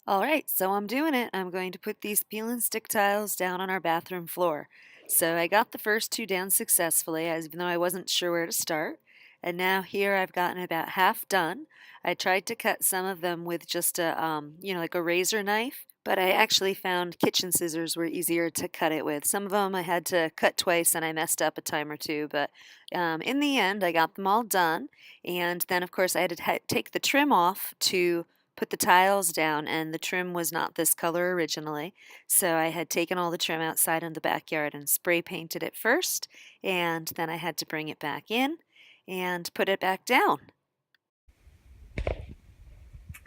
All right, so I'm doing it. I'm going to put these peel and stick tiles down on our bathroom floor. So I got the first two down successfully, even though I wasn't sure where to start. And now here I've gotten about half done. I tried to cut some of them with just like a razor knife, but I actually found kitchen scissors were easier to cut it with. Some of them I had to cut twice and I messed up a time or two, but in the end I got them all done. And then, of course, I had to take the trim off to put the tiles down, and the trim was not this color originally. So I had taken all the trim outside in the backyard and spray painted it first, and then I had to bring it back in and put it back down.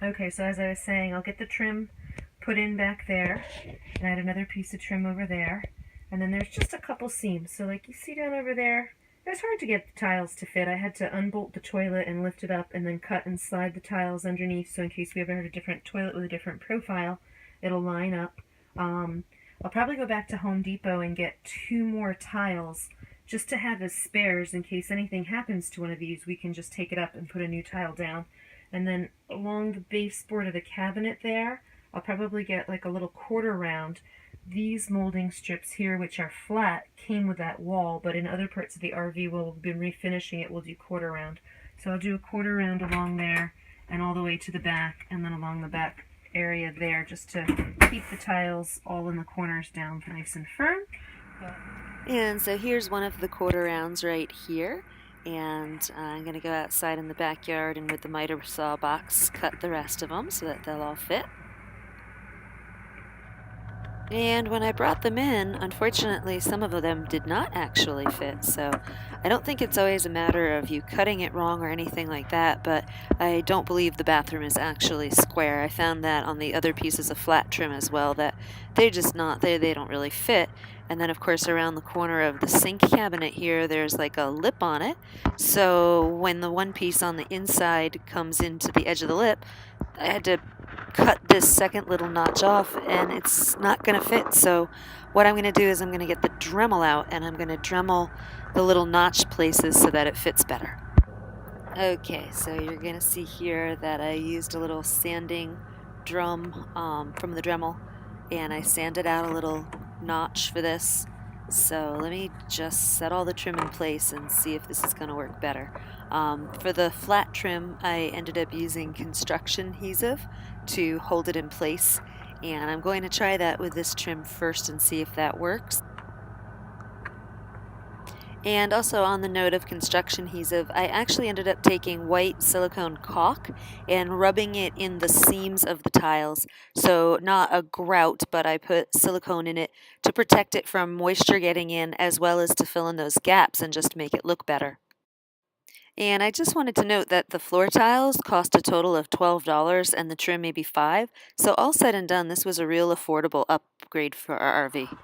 Okay, so as I was saying, I'll get the trim put in back there, and I had another piece of trim over there, and then there's just a couple seams. So like you see down over there, it was hard to get the tiles to fit. I had to unbolt the toilet and lift it up and then cut and slide the tiles underneath, so in case we ever had a different toilet with a different profile, it'll line up. I'll probably go back to Home Depot and get 2 more tiles just to have as spares in case anything happens to one of these. We can just take it up and put a new tile down. And then along the baseboard of the cabinet there, I'll probably get like a little quarter round. These molding strips here, which are flat, came with that wall, but in other parts of the RV we'll be refinishing it, we'll do quarter round. So I'll do a quarter round along there and all the way to the back, and then along the back area there, just to keep the tiles all in the corners down nice and firm. And so here's one of the quarter rounds right here. And I'm going to go outside in the backyard and with the miter saw box cut the rest of them so that they'll all fit. And when I brought them in, unfortunately, some of them did not actually fit. So I don't think it's always a matter of you cutting it wrong or anything like that, but I don't believe the bathroom is actually square. I found that on the other pieces of flat trim as well, that they're just not, they don't really fit. And then, of course, around the corner of the sink cabinet here, there's like a lip on it. So when the one piece on the inside comes into the edge of the lip, I had to cut this second little notch off, and it's not going to fit. So what I'm going to do is I'm going to get the Dremel out, and I'm going to Dremel the little notch places so that it fits better. Okay, so you're going to see here that I used a little sanding drum from the Dremel, and I sanded out a little notch for this. So let me just set all the trim in place and see if this is going to work better. For the flat trim, I ended up using construction adhesive to hold it in place, and I'm going to try that with this trim first and see if that works. And also, on the note of construction adhesive, I actually ended up taking white silicone caulk and rubbing it in the seams of the tiles. So not a grout, but I put silicone in it to protect it from moisture getting in, as well as to fill in those gaps and just make it look better. And I just wanted to note that the floor tiles cost a total of $12 and the trim maybe $5. So all said and done, this was a real affordable upgrade for our RV.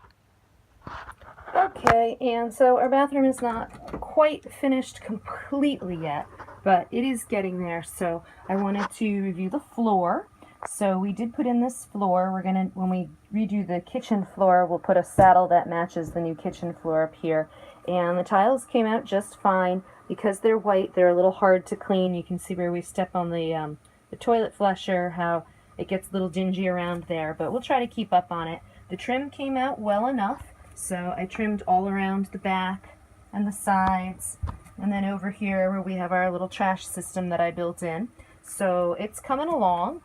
Okay, and so our bathroom is not quite finished completely yet, but it is getting there. So I wanted to review the floor. So we did put in this floor. We're gonna, when we redo the kitchen floor, we'll put a saddle that matches the new kitchen floor up here. And the tiles came out just fine. Because they're white, they're a little hard to clean. You can see where we step on the toilet flusher, how it gets a little dingy around there, but we'll try to keep up on it. The trim came out well enough, so I trimmed all around the back and the sides, and then over here where we have our little trash system that I built in. So it's coming along.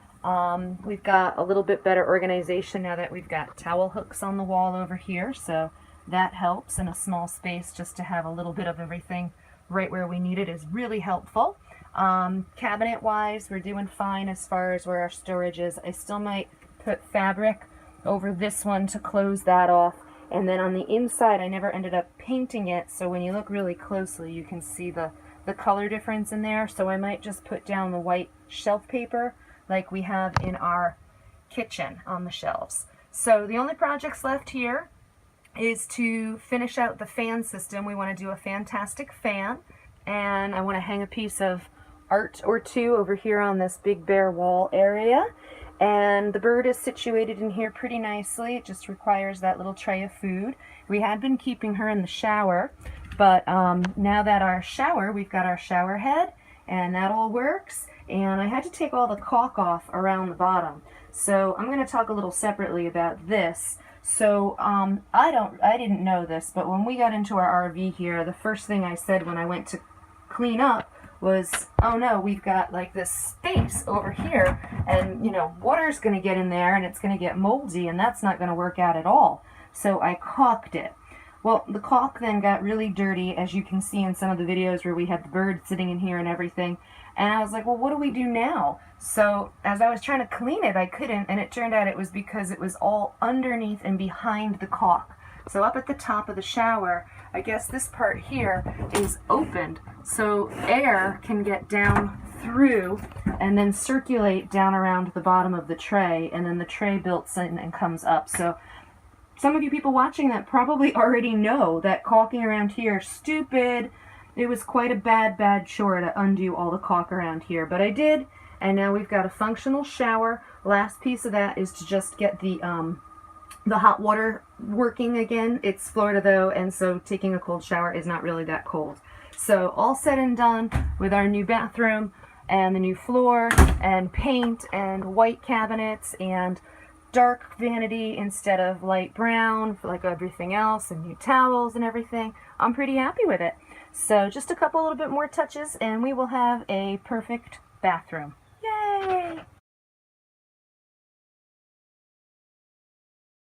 We've got a little bit better organization now that we've got towel hooks on the wall over here, so that helps in a small space just to have a little bit of everything right where we need it is really helpful. Cabinet wise, we're doing fine as far as where our storage is. I still might put fabric over this one to close that off, and then on the inside I never ended up painting it, so when you look really closely you can see the color difference in there. So I might just put down the white shelf paper like we have in our kitchen on the shelves. So the only projects left here is to finish out the fan system. We want to do a fantastic fan, and I want to hang a piece of art or two over here on this big bare wall area. And the bird is situated in here pretty nicely. It just requires that little tray of food. We had been keeping her in the shower, but now that we've got our shower head, and that all works. And I had to take all the caulk off around the bottom. So I'm going to talk a little separately about this. So I didn't know this, but when we got into our RV here, the first thing I said when I went to clean up was, oh no, we've got like this space over here, and water's going to get in there and it's going to get moldy, and that's not going to work out at all. So I caulked it. Well, the caulk then got really dirty, as you can see in some of the videos where we had the bird sitting in here and everything. And I was like, well, what do we do now? So as I was trying to clean it, I couldn't, and it turned out it was because it was all underneath and behind the caulk. So up at the top of the shower, I guess this part here is opened, so air can get down through and then circulate down around the bottom of the tray, and then the tray builds in and comes up. So some of you people watching that probably already know that caulking around here is stupid. It was quite a bad chore to undo all the caulk around here, but I did, and now we've got a functional shower. Last piece of that is to just get the hot water working again. It's Florida though, and so taking a cold shower is not really that cold. So all said and done with our new bathroom and the new floor and paint and white cabinets and dark vanity instead of light brown like everything else, and new towels and everything, I'm pretty happy with it. So just a couple little bit more touches and we will have a perfect bathroom. Yay!